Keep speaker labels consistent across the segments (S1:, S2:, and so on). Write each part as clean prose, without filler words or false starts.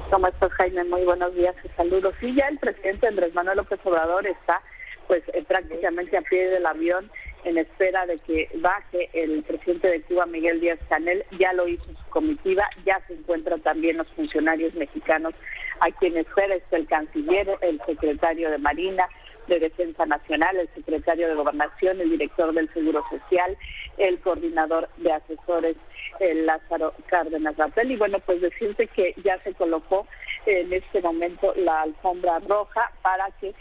S1: ¿Cómo estás, Jaime? Muy buenos días, te saludo. Sí, ya el presidente Andrés Manuel López Obrador está prácticamente a pie del avión en espera de que baje el presidente de Cuba, Miguel Díaz-Canel. Ya lo hizo su comitiva, ya se encuentran también los funcionarios mexicanos a quienes espera, el canciller, el secretario de Marina, de Defensa Nacional, el secretario de Gobernación, el director del Seguro Social, el coordinador de asesores, Lázaro Cárdenas Rapel. Y bueno, pues decirte que ya se colocó en este momento la alfombra roja para que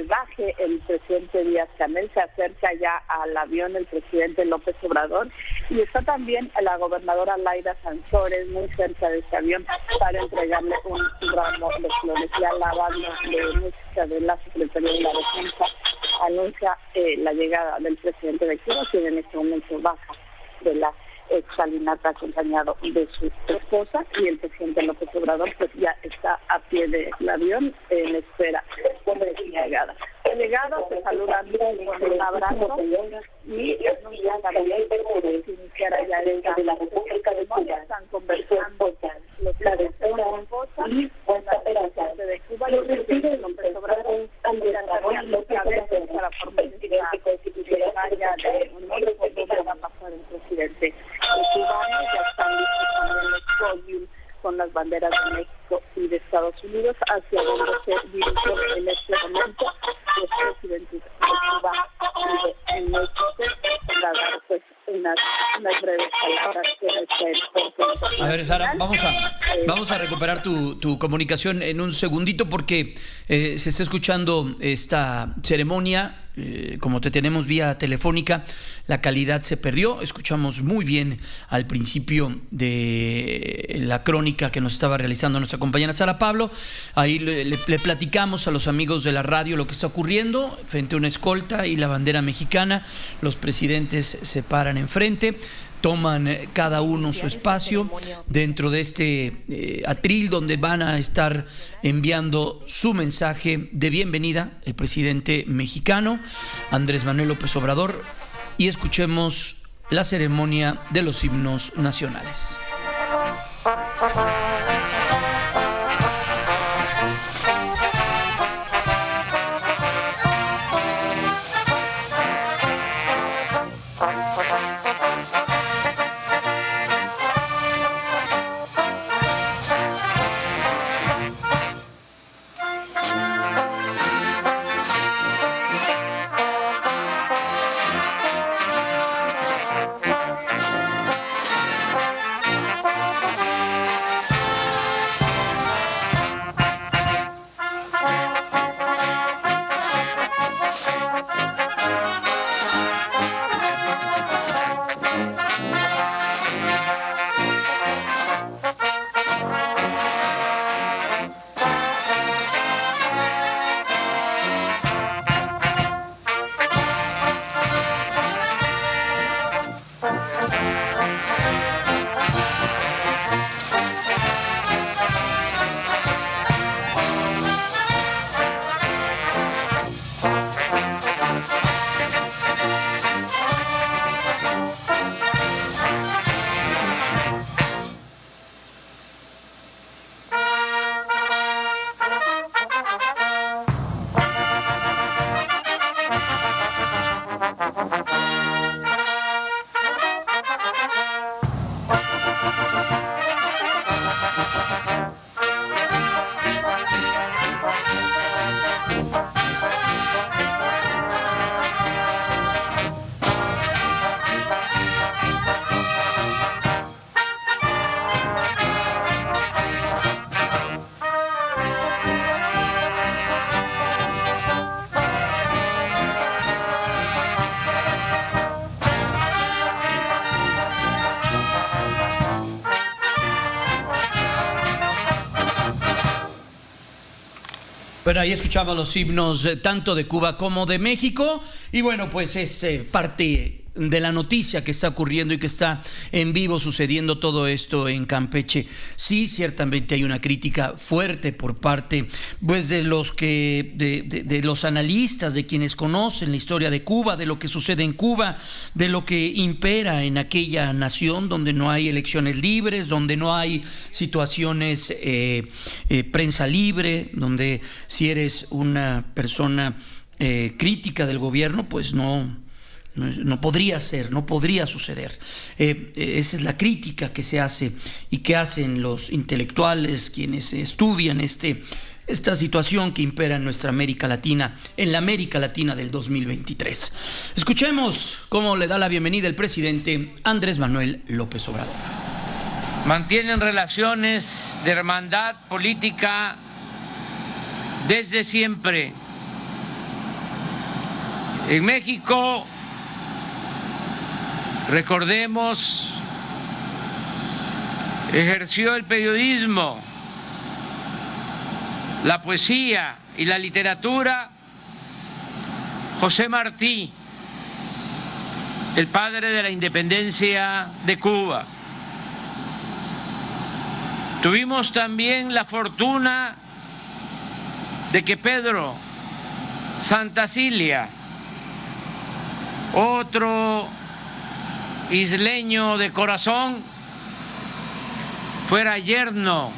S1: baje el presidente Díaz-Canel. Se acerca ya al avión el presidente López Obrador y está también la gobernadora Laida Sansores muy cerca de este avión para entregarle un ramo de flores. Ya la banda de música de la Secretaría de la Defensa anuncia la llegada del presidente de Cuba, quien en este momento baja de la exalinata acompañado de su esposa, y el presidente López Obrador pues ya está a pie del avión en espera de su llegada. Ha llegado, se saludan con un abrazo y anuncian también que se iniciará ya de la República de Cuba. Están conversando los presidentes de la esposa y con la presidente de Cuba y el presidente López Obrador también los cabezas para formar esta constitucionaria de honor que va a pasar el presidente cubano. Ya están listos también los podios con las banderas de México y de Estados Unidos, hacia donde se dirigen en este momento los presidentes de Cuba y de México para dar pues unas breves palabras en este.
S2: A ver, Sara, vamos a recuperar tu comunicación en un segundito porque se está escuchando esta ceremonia. Como te tenemos vía telefónica, la calidad se perdió. Escuchamos muy bien al principio de la crónica que nos estaba realizando nuestra compañera Sara Pablo. Ahí le platicamos a los amigos de la radio lo que está ocurriendo frente a una escolta y la bandera mexicana. Los presidentes se paran enfrente, toman cada uno su espacio dentro de este atril donde van a estar enviando su mensaje de bienvenida el presidente mexicano Andrés Manuel López Obrador, y escuchemos la ceremonia de los himnos nacionales. Bueno, ahí escuchamos los himnos tanto de Cuba como de México y bueno, pues es parte de la noticia que está ocurriendo y que está en vivo sucediendo todo esto en Campeche. Sí, ciertamente hay una crítica fuerte por parte pues de los analistas, de quienes conocen la historia de Cuba, de lo que sucede en Cuba, de lo que impera en aquella nación donde no hay elecciones libres, donde no hay situaciones prensa libre, donde si eres una persona crítica del gobierno, pues no podría ser, no podría suceder. Esa es la crítica que se hace y que hacen los intelectuales, quienes estudian esta situación que impera en nuestra América Latina, en la América Latina del 2023. Escuchemos cómo le da la bienvenida el presidente Andrés Manuel López Obrador.
S3: Mantienen relaciones de hermandad política desde siempre. En México, recordemos, ejerció el periodismo, la poesía y la literatura José Martí, el padre de la independencia de Cuba. Tuvimos también la fortuna de que Pedro Santacilia, otro isleño de corazón, fuera yerno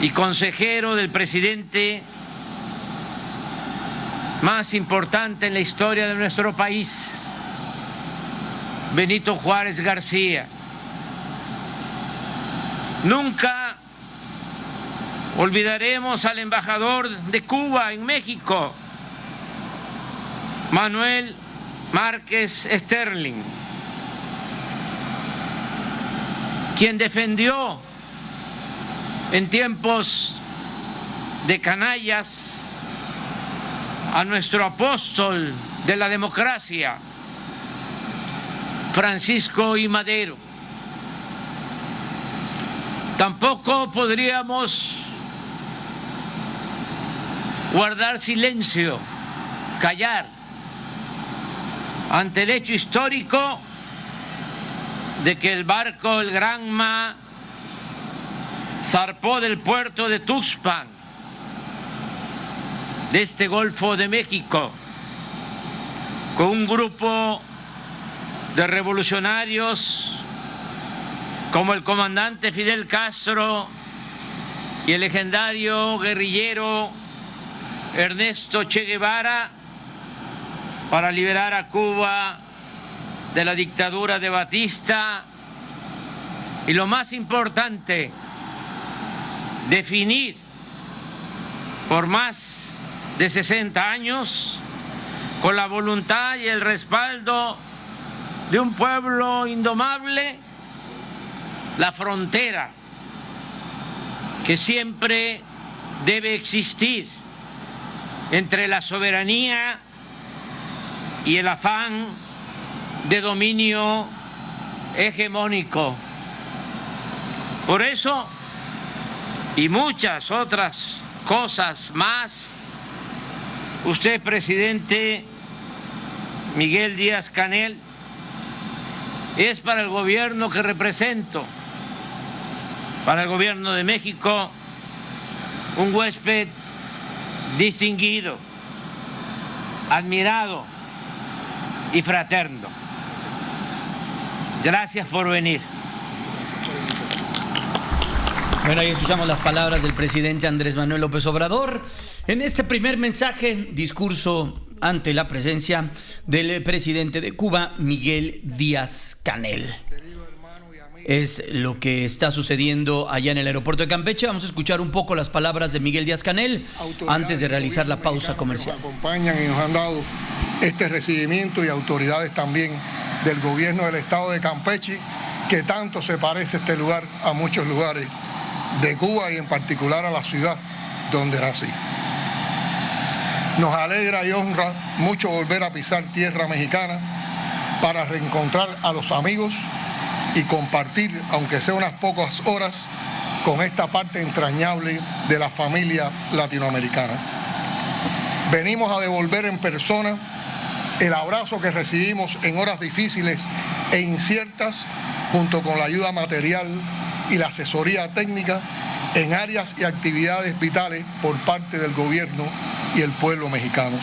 S3: y consejero del presidente más importante en la historia de nuestro país, Benito Juárez García. Nunca olvidaremos al embajador de Cuba en México, Manuel Márquez Sterling, quien defendió en tiempos de canallas a nuestro apóstol de la democracia, Francisco I. Madero. Tampoco podríamos guardar silencio, callar ante el hecho histórico de que el barco El Granma zarpó del puerto de Tuxpan, de este Golfo de México, con un grupo de revolucionarios como el comandante Fidel Castro y el legendario guerrillero Ernesto Che Guevara, para liberar a Cuba de la dictadura de Batista y, lo más importante, definir por más de 60 años, con la voluntad y el respaldo de un pueblo indomable, la frontera que siempre debe existir entre la soberanía y el afán de dominio hegemónico. Por eso, y muchas otras cosas más, usted, presidente Miguel Díaz-Canel, es para el gobierno que represento, para el gobierno de México, un huésped distinguido, admirado y fraterno. Gracias por venir.
S2: Bueno, ahí escuchamos las palabras del presidente Andrés Manuel López Obrador en este primer mensaje, discurso ante la presencia del presidente de Cuba, Miguel Díaz-Canel. Es lo que está sucediendo allá en el aeropuerto de Campeche. Vamos a escuchar un poco las palabras de Miguel Díaz-Canel antes de realizar la pausa comercial.
S4: Nos acompañan y nos han dado este recibimiento, y autoridades también del gobierno del estado de Campeche, que tanto se parece este lugar a muchos lugares de Cuba y en particular a la ciudad donde nací. Nos alegra y honra mucho volver a pisar tierra mexicana para reencontrar a los amigos y compartir, aunque sea unas pocas horas, con esta parte entrañable de la familia latinoamericana. Venimos a devolver en persona el abrazo que recibimos en horas difíciles e inciertas, junto con la ayuda material y la asesoría técnica en áreas y actividades vitales por parte del gobierno y el pueblo mexicanos.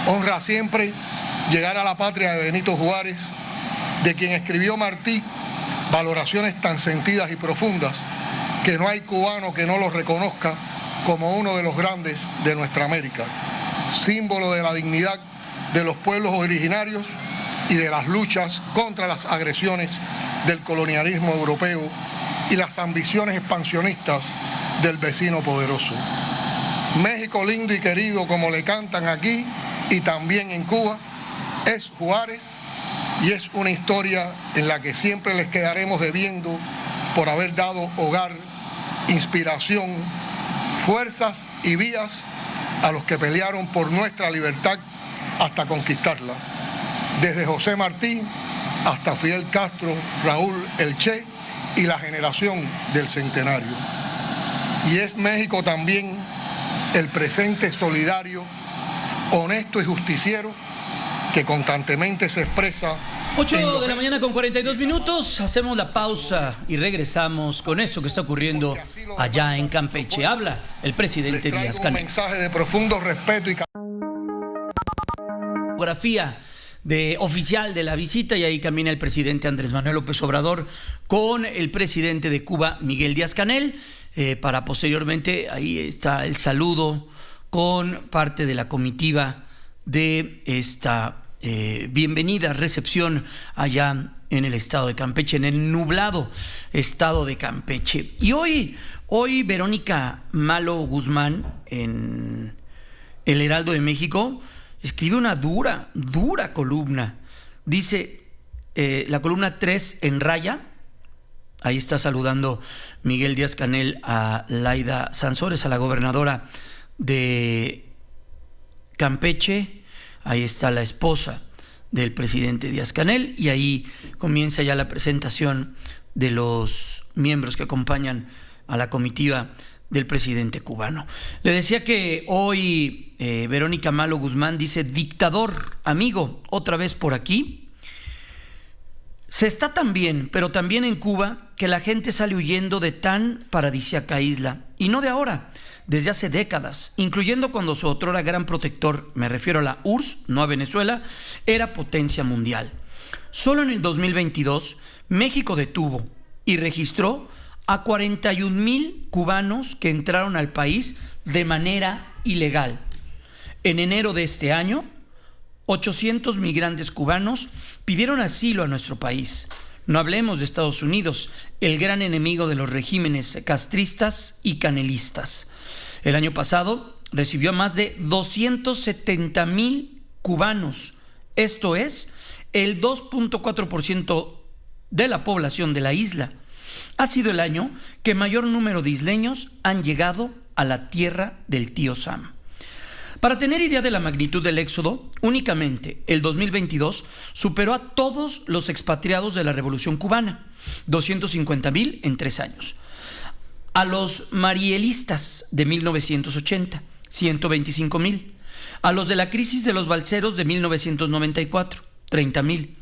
S4: Honra siempre llegar a la patria de Benito Juárez, de quien escribió Martí valoraciones tan sentidas y profundas que no hay cubano que no lo reconozca como uno de los grandes de nuestra América, símbolo de la dignidad de los pueblos originarios y de las luchas contra las agresiones del colonialismo europeo y las ambiciones expansionistas del vecino poderoso. México lindo y querido, como le cantan aquí y también en Cuba, es Juárez, y es una historia en la que siempre les quedaremos debiendo por haber dado hogar, inspiración, fuerzas y vías a los que pelearon por nuestra libertad hasta conquistarla. Desde José Martí hasta Fidel Castro, Raúl El Che y la generación del centenario. Y es México también el presente solidario, honesto y justiciero que constantemente se expresa.
S2: 8 de la mañana con 42 minutos, hacemos la pausa y regresamos con esto que está ocurriendo allá en Campeche. Habla el presidente Díaz Canel.
S4: Un mensaje de profundo respeto y
S2: fotografía oficial de la visita, y ahí camina el presidente Andrés Manuel López Obrador con el presidente de Cuba, Miguel Díaz Canel, para posteriormente, ahí está el saludo con parte de la comitiva de esta bienvenida recepción allá en el estado de Campeche, en el nublado estado de Campeche. Y hoy Verónica Malo Guzmán, en El Heraldo de México, escribe una dura columna. Dice, la columna 3 en raya. Ahí está saludando Miguel Díaz Canel a Laida Sansores, a la gobernadora de Campeche. Ahí está la esposa del presidente Díaz Canel, y ahí comienza ya la presentación de los miembros que acompañan a la comitiva del presidente cubano. Le decía que hoy Verónica Malo Guzmán dice: dictador, amigo, otra vez por aquí. Se está tan bien, pero también en Cuba, que la gente sale huyendo de tan paradisíaca isla, y no de ahora, desde hace décadas, incluyendo cuando su otrora gran protector, me refiero a la URSS, no a Venezuela, era potencia mundial. Solo en el 2022, México detuvo y registró a 41,000 cubanos que entraron al país de manera ilegal. En enero de este año, 800 migrantes cubanos pidieron asilo a nuestro país. No hablemos de Estados Unidos, el gran enemigo de los regímenes castristas y canelistas. El año pasado recibió a más de 270,000 cubanos. Esto es el 2.4% de la población de la isla. Ha sido el año que mayor número de isleños han llegado a la tierra del tío Sam. Para tener idea de la magnitud del éxodo, únicamente el 2022 superó a todos los expatriados de la Revolución Cubana, 250,000 en 3 años. A los marielistas de 1980, 125,000. A los de la crisis de los balseros de 1994, 30,000.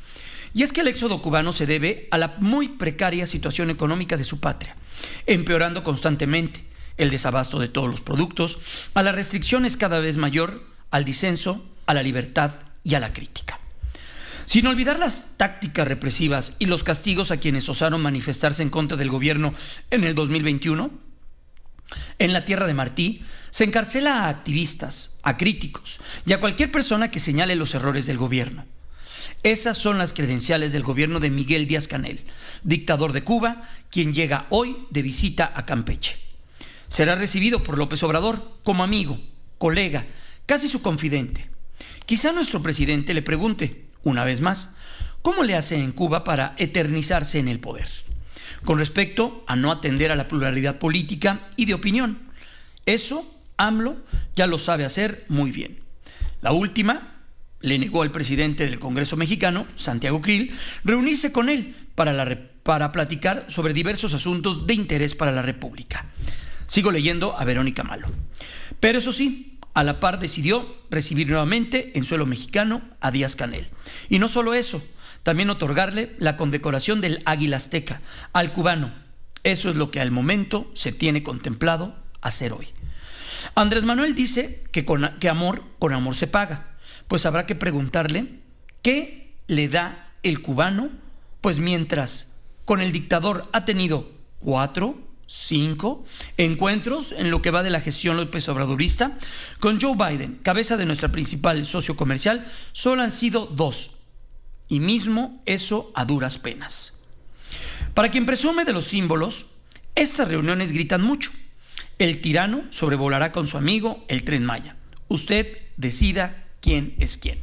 S2: Y es que el éxodo cubano se debe a la muy precaria situación económica de su patria, empeorando constantemente, el desabasto de todos los productos, a las restricciones cada vez mayor, al disenso, a la libertad y a la crítica. Sin olvidar las tácticas represivas y los castigos a quienes osaron manifestarse en contra del gobierno en el 2021, en la tierra de Martí se encarcela a activistas, a críticos y a cualquier persona que señale los errores del gobierno. Esas son las credenciales del gobierno de Miguel Díaz Canel, dictador de Cuba, quien llega hoy de visita a Campeche. Será recibido por López Obrador como amigo, colega, casi su confidente. Quizá nuestro presidente le pregunte, una vez más, ¿cómo le hace en Cuba para eternizarse en el poder? Con respecto a no atender a la pluralidad política y de opinión. Eso, AMLO ya lo sabe hacer muy bien. La última le negó al presidente del Congreso mexicano, Santiago Krill, reunirse con él para platicar sobre diversos asuntos de interés para la República. Sigo leyendo a Verónica Malo. Pero eso sí, a la par decidió recibir nuevamente en suelo mexicano a Díaz-Canel. Y no solo eso, también otorgarle la condecoración del Águila Azteca al cubano. Eso es lo que al momento se tiene contemplado hacer hoy. Andrés Manuel dice que amor con amor se paga. Pues habrá que preguntarle qué le da el cubano, pues mientras con el dictador ha tenido 4, 5 encuentros en lo que va de la gestión López Obradorista, con Joe Biden, cabeza de nuestra principal socio comercial, solo han sido 2. Y mismo eso a duras penas. Para quien presume de los símbolos, estas reuniones gritan mucho. El tirano sobrevolará con su amigo el Tren Maya. Usted decida quién es quién.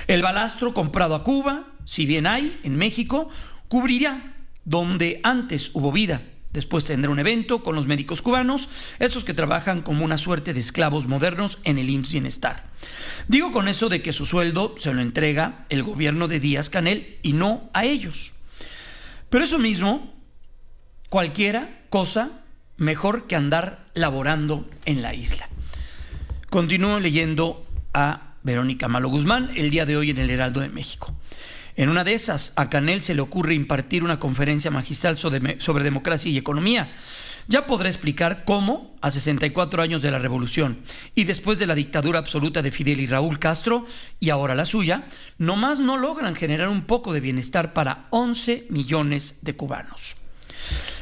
S2: El balastro comprado a Cuba, si bien hay en México, cubrirá donde antes hubo vida. Después tendrá un evento con los médicos cubanos, esos que trabajan como una suerte de esclavos modernos en el IMSS Bienestar. Digo con eso de que su sueldo se lo entrega el gobierno de Díaz-Canel y no a ellos. Pero eso mismo, cualquiera cosa mejor que andar laborando en la isla. Continúo leyendo a Verónica Malo Guzmán el día de hoy en el Heraldo de México. En una de esas, a Canel se le ocurre impartir una conferencia magistral sobre democracia y economía. Ya podrá explicar cómo, a 64 años de la revolución y después de la dictadura absoluta de Fidel y Raúl Castro, y ahora la suya, nomás no logran generar un poco de bienestar para 11 millones de cubanos.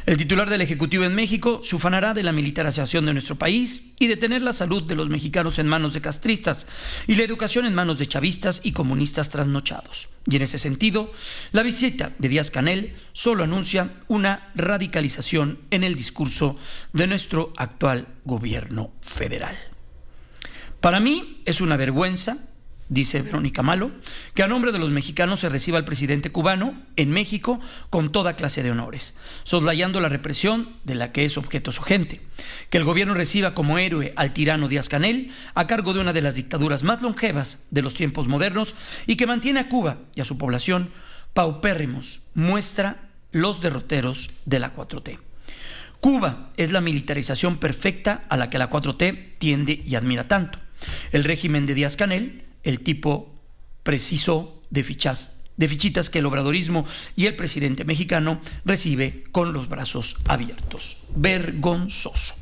S2: El titular del Ejecutivo en México se ufanará de la militarización de nuestro país y de tener la salud de los mexicanos en manos de castristas y la educación en manos de chavistas y comunistas trasnochados. Y en ese sentido, la visita de Díaz-Canel solo anuncia una radicalización en el discurso de nuestro actual gobierno federal. Para mí es una vergüenza, dice Verónica Malo, que a nombre de los mexicanos se reciba al presidente cubano en México con toda clase de honores, soslayando la represión de la que es objeto su gente. Que el gobierno reciba como héroe al tirano Díaz-Canel a cargo de una de las dictaduras más longevas de los tiempos modernos y que mantiene a Cuba y a su población paupérrimos, muestra los derroteros de la 4T. Cuba es la militarización perfecta a la que la 4T tiende y admira tanto. El régimen de Díaz-Canel, el tipo preciso de fichitas que el obradorismo y el presidente mexicano recibe con los brazos abiertos. Vergonzoso.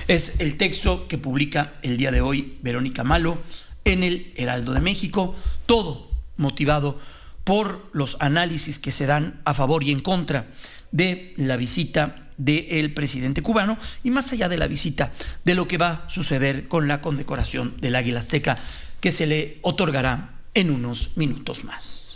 S2: Es el texto que publica el día de hoy Verónica Malo en el Heraldo de México, todo motivado por los análisis que se dan a favor y en contra de la visita del presidente cubano y más allá de la visita, de lo que va a suceder con la condecoración del Águila Azteca que se le otorgará en unos minutos más.